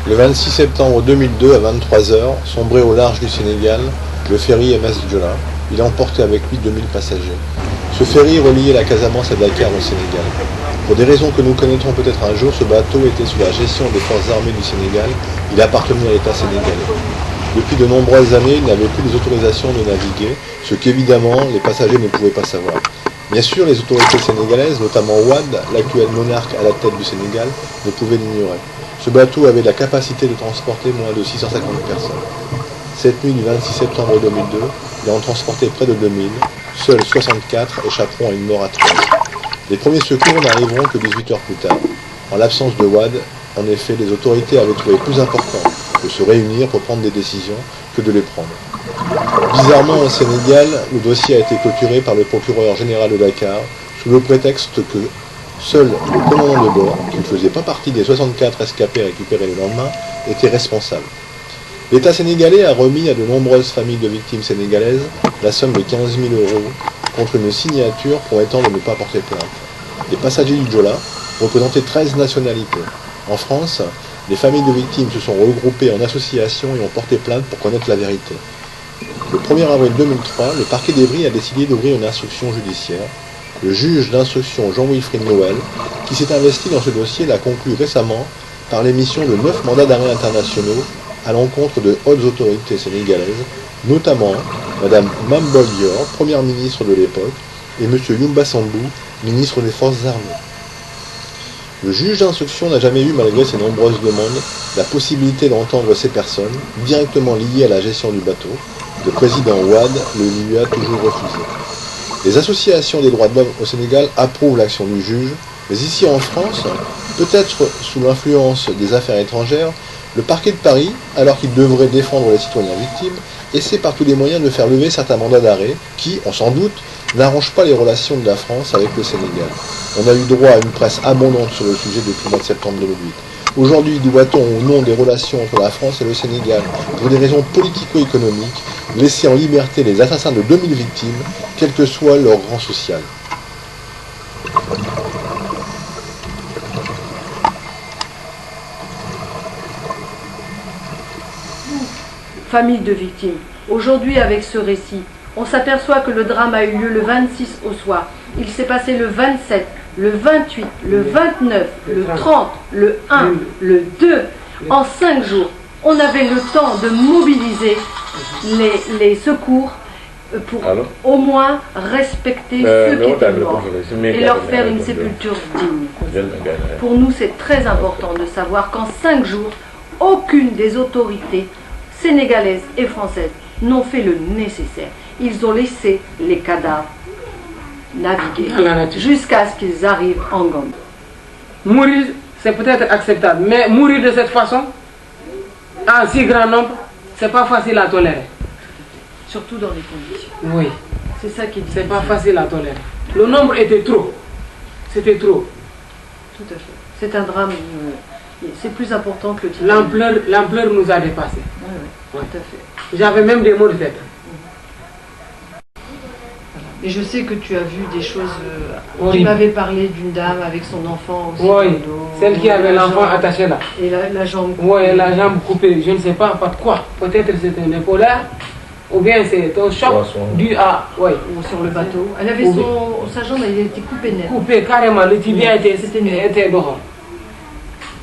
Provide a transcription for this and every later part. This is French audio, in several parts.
Le 26 septembre 2002 à 23 h, sombré au large du Sénégal, le ferry MS Joola. Il a emporté avec lui 2000 passagers. Ce ferry reliait la Casamance à Dakar au Sénégal. Pour des raisons que nous connaîtrons peut-être un jour, ce bateau était sous la gestion des forces armées du Sénégal. Il appartenait à l'État sénégalais. Depuis de nombreuses années, il n'avait plus les autorisations de naviguer, ce qu'évidemment les passagers ne pouvaient pas savoir. Bien sûr, les autorités sénégalaises, notamment Wade, l'actuel monarque à la tête du Sénégal, ne pouvaient l'ignorer. Ce bateau avait la capacité de transporter moins de 650 personnes. Cette nuit du 26 septembre 2002, il en transportait près de 2000. Seuls 64 échapperont à une mort atroce. Les premiers secours n'arriveront que 18 heures plus tard. En l'absence de Wade, en effet, les autorités avaient trouvé plus important de se réunir pour prendre des décisions que de les prendre. Bizarrement, au Sénégal, le dossier a été clôturé par le procureur général de Dakar sous le prétexte que seul le commandant de bord, qui ne faisait pas partie des 64 rescapés récupérés le lendemain, était responsable. L'État sénégalais a remis à de nombreuses familles de victimes sénégalaises la somme de 15 000 € contre une signature promettant de ne pas porter plainte. Les passagers du Joola représentaient 13 nationalités. En France, les familles de victimes se sont regroupées en association et ont porté plainte pour connaître la vérité. Le 1er avril 2003, le parquet d'Evry a décidé d'ouvrir une instruction judiciaire. Le juge d'instruction Jean-Wilfried Noël, qui s'est investi dans ce dossier, l'a conclu récemment par l'émission de 9 mandats d'arrêt internationaux à l'encontre de hautes autorités sénégalaises, notamment Mme Mambol Dior, première ministre de l'époque, et M. Yumba Sambou, ministre des Forces armées. Le juge d'instruction n'a jamais eu, malgré ses nombreuses demandes, la possibilité d'entendre ces personnes, directement liées à la gestion du bateau. Le président Wade le lui a toujours refusé. Les associations des droits de l'homme au Sénégal approuvent l'action du juge, mais ici en France, peut-être sous l'influence des affaires étrangères, le parquet de Paris, alors qu'il devrait défendre les citoyens victimes, essaie par tous les moyens de faire lever certains mandats d'arrêt qui, on s'en doute, n'arrangent pas les relations de la France avec le Sénégal. On a eu droit à une presse abondante sur le sujet depuis le mois de septembre 2008. Aujourd'hui, doit-on, au nom des relations entre la France et le Sénégal, pour des raisons politico-économiques, laisser en liberté les assassins de 2000 victimes, quel que soit leur rang social ? Famille de victimes. Aujourd'hui, avec ce récit, on s'aperçoit que le drame a eu lieu le 26 au soir. Il s'est passé le 27, le 28, le 29, le 30, le 1, le 2. En 5 jours, on avait le temps de mobiliser les secours pour au moins respecter ceux qui étaient morts et leur faire une sépulture digne. Pour nous, c'est très important de savoir qu'en 5 jours, aucune des autorités sénégalaises et françaises n'ont fait le nécessaire. Ils ont laissé les cadavres naviguer jusqu'à ce qu'ils arrivent en Gambie. Mourir, c'est peut-être acceptable, mais mourir de cette façon, en si grand nombre, c'est pas facile à tolérer. Surtout dans les conditions. Oui. C'est ça qui est difficile. C'est pas facile à tolérer. Le nombre était trop. C'était trop. Tout à fait. C'est un drame. C'est plus important que le Titanic. L'ampleur nous a dépassé. Oui, oui, tout à fait. J'avais même des mots de tête. Et je sais que tu as vu des choses. Tu m'avais parlé d'une dame avec son enfant aussi. Oui, celle qui avait l'enfant attaché là. Et la jambe coupée. Oui, la jambe coupée. Je ne sais pas par quoi. Peut-être c'était un épolaire. Ou bien c'est un choc dû à. Oui. Ou sur le bateau. Elle avait sa jambe, elle était coupée net. Coupée carrément. Le tibia était dehors.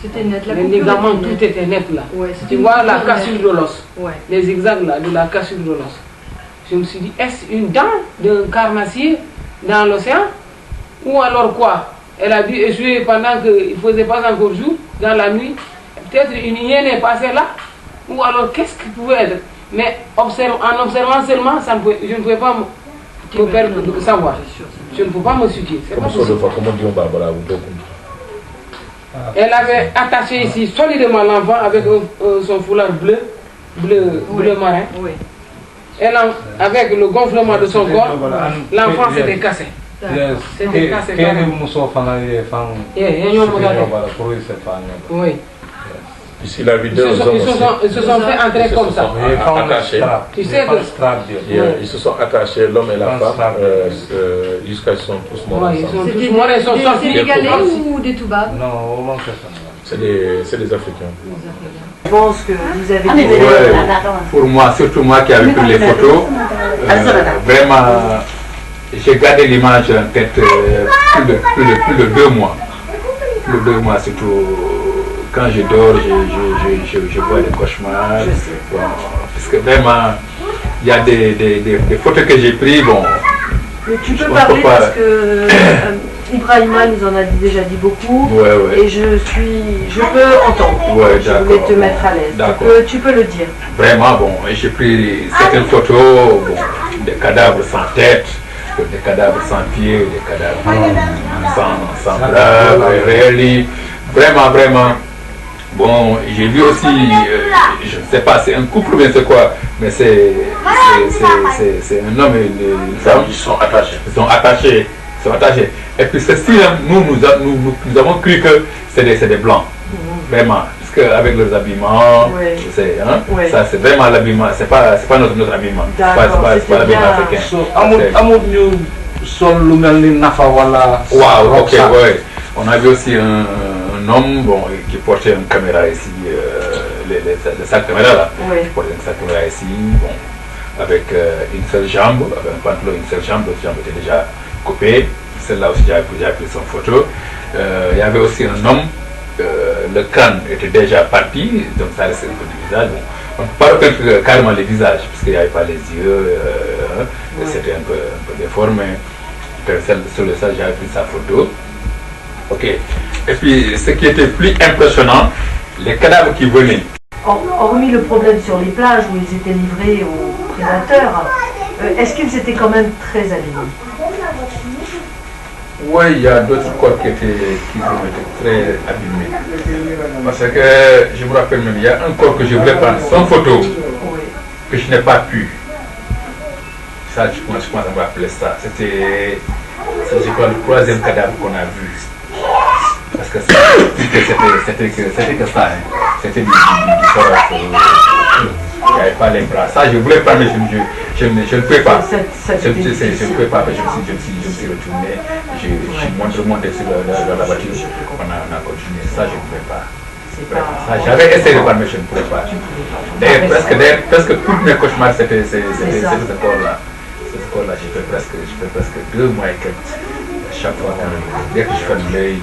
C'était net. Les ligaments, tout était net là. Ouais, tu vois la cassure de l'os. Ouais. Les zigzags là, de la cassure de l'os. Je me suis dit, est-ce une dent d'un carnassier dans l'océan? Ou alors quoi? Elle a dû échouer pendant qu'il ne faisait pas encore jour, dans la nuit. Peut-être une hyène est passée là. Ou alors qu'est-ce qui pouvait être? Mais en observant seulement, je ne pouvais pas me perdre de savoir. Je ne peux pas me situer. C'est pas possible. Elle avait attaché ici solidement l'enfant avec son foulard bleu marin. Oui. Elle, avec le gonflement de son corps, l'enfant s'était cassé. C'était cassé. Oui. Ici, la vidéo, ils se sont fait entrer comme ça. Attachés. Tu sais que ils se sont attachés, l'homme et la femme, jusqu'à ce qu'ils sont tous morts. Ils sont tous morts, ils sont sortis. Des Sénégalais ou des Toubabs? Non, C'est des Africains. Je pense que vous avez dit Ouais, pour moi, surtout moi qui avais pris les photos, vraiment, j'ai gardé l'image en tête plus de 2 mois. Plus de 2 mois, surtout quand je dors, je vois des cauchemars. Bon, parce que vraiment, il y a des photos que j'ai prises. Bon, mais tu peux parler parce que Ibrahima nous en a déjà dit beaucoup. Et je peux entendre. Je voulais te mettre à l'aise. Tu peux le dire. Vraiment, bon, j'ai pris certaines photos, bon, des cadavres sans tête, des cadavres sans pieds, des cadavres sans bras, réels. Vraiment. Bon, j'ai vu aussi, je ne sais pas, c'est un couple, mais c'est quoi? Mais c'est un homme et une femme. Ils sont attachés. Ils sont attachés. Et puis ceci, nous avons cru que c'est des blancs. Vraiment. Parce qu'avec leurs habillements, ça c'est vraiment l'habillement. C'est pas notre habillement. C'est pas l'habillement africain. Wow, ok, ouais. On avait aussi un homme qui portait une caméra ici, le sac caméra là, qui portait un sac caméra ici, avec une seule jambe, avec un pantalon, une seule jambe, l'autre jambe était déjà coupée, celle-là aussi j'ai pris son photo. Il y avait aussi un homme, le crâne était déjà parti, donc ça restait un peu du visage. On ne peut pas reconnaître carrément les visages, parce qu'il n'y avait pas les yeux, c'était un peu déformé. Sur le sol, j'avais pris sa photo. Ok. Et puis, ce qui était plus impressionnant, les cadavres qui venaient. Hormis le problème sur les plages où ils étaient livrés aux prédateurs, est-ce qu'ils étaient quand même très abîmés? Oui, il y a d'autres corps qui étaient très abîmés. Parce que je me rappelle même, il y a un corps que je voulais prendre sans photo, que je n'ai pas pu. Ça, je pense qu'on va appeler ça. C'était, je crois, le 3e cadavre qu'on a vu. Parce que c'était que ça, c'était du thorax. Il n'y avait pas les bras. Ça, je voulais pas, mais je ne peux pas. Je ne peux pas, mais je me suis retourné. Je suis remonté sur la voiture. On a continué. Ça, je ne pouvais pas. J'avais essayé de voir, mais je ne pouvais pas. D'ailleurs, presque tous mes cauchemars, c'était ce corps-là. Ce corps-là, j'ai fait presque 2 mois et quelques. Chaque fois, dès que je fais l'œil,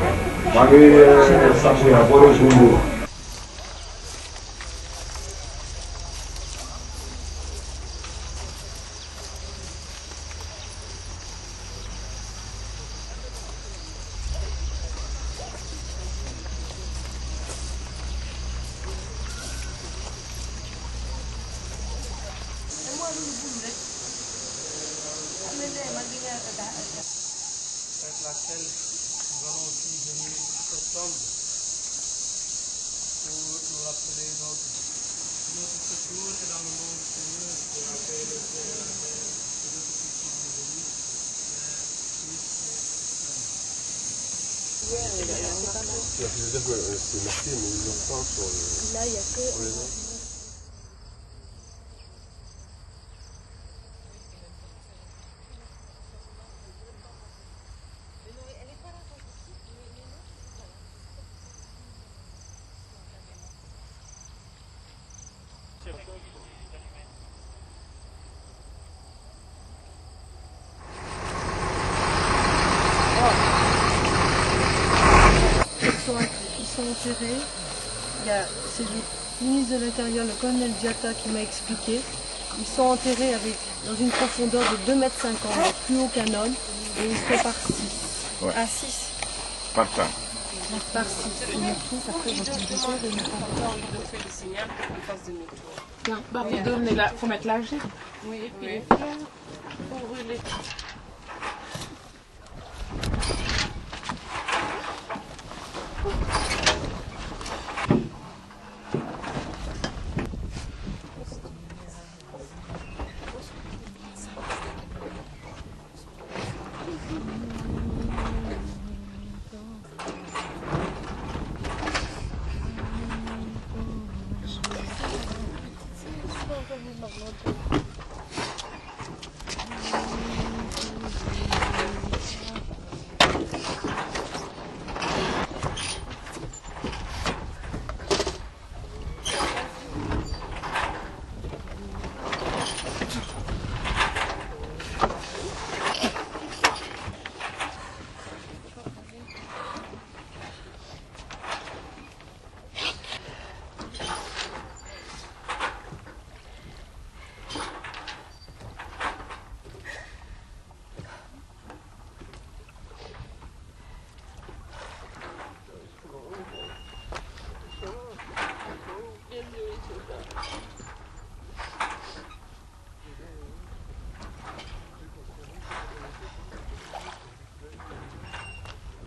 laquelle nous allons aussi venir cette tombe pour nous rappeler notre secours et dans le nom du Seigneur, pour la paix, le ciel et la terre, et de tout ce qui sont venus, Père, Fils et Esprit. Ça veut dire que c'est marqué, mais ils l'ont pas sur le... Là, il y a que... Ils sont enterrés. C'est le ministre de l'Intérieur, le colonel Diatta, qui m'a expliqué. Ils sont enterrés dans une profondeur de 2,50 m, donc plus haut qu'un homme, et ils sont par 6. Ouais. À 6. Par ça. Par 6. Ils me trouvent, après je vais le tour et ils me fait le signal pour qu'on fasse demi-tour. Bah, il faut mettre l'âge. Oui, et puis les fleurs pour brûler. tour.